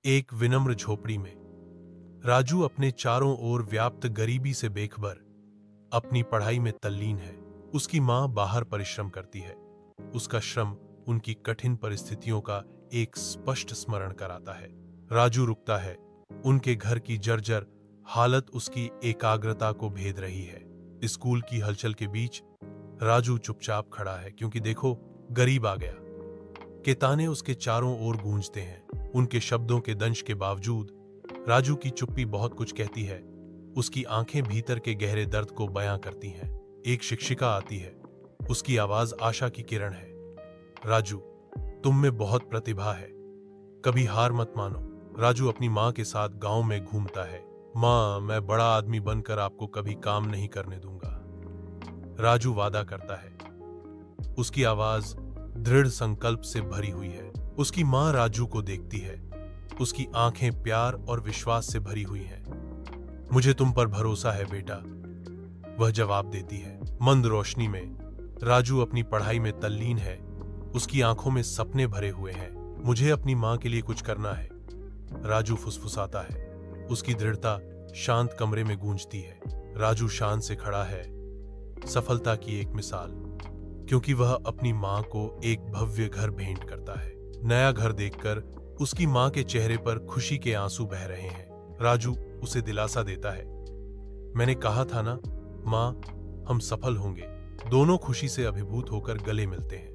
एक विनम्र झोपड़ी में राजू अपने चारों ओर व्याप्त गरीबी से बेखबर अपनी पढ़ाई में तल्लीन है। उसकी मां बाहर परिश्रम करती है। उसका श्रम उनकी कठिन परिस्थितियों का एक स्पष्ट स्मरण कराता है। राजू रुकता है। उनके घर की जर्जर हालत उसकी एकाग्रता को भेद रही है। स्कूल की हलचल के बीच राजू चुपचाप खड़ा है, क्योंकि देखो, गरीब आ गया के ताने उसके चारों ओर गूंजते हैं। उनके शब्दों के दंश के बावजूद राजू की चुप्पी बहुत कुछ कहती है। उसकी आंखें भीतर के गहरे दर्द को बयां करती हैं। एक शिक्षिका आती है। उसकी आवाज आशा की किरण है। राजू, तुम में बहुत प्रतिभा है, कभी हार मत मानो। राजू अपनी मां के साथ गांव में घूमता है। मां, मैं बड़ा आदमी बनकर आपको कभी काम नहीं करने दूंगा, राजू वादा करता है। उसकी आवाज दृढ़ संकल्प से भरी हुई है। उसकी मां राजू को देखती है। उसकी आंखें प्यार और विश्वास से भरी हुई हैं। मुझे तुम पर भरोसा है बेटा, वह जवाब देती है। मंद रोशनी में राजू अपनी पढ़ाई में तल्लीन है। उसकी आंखों में सपने भरे हुए हैं। मुझे अपनी मां के लिए कुछ करना है, राजू फुसफुसाता है। उसकी दृढ़ता शांत कमरे में गूंजती है। राजू शान से खड़ा है, सफलता की एक मिसाल, क्योंकि वह अपनी मां को एक भव्य घर भेंट करता है। नया घर देखकर उसकी मां के चेहरे पर खुशी के आंसू बह रहे हैं। राजू उसे दिलासा देता है। मैंने कहा था ना मां, हम सफल होंगे। दोनों खुशी से अभिभूत होकर गले मिलते हैं।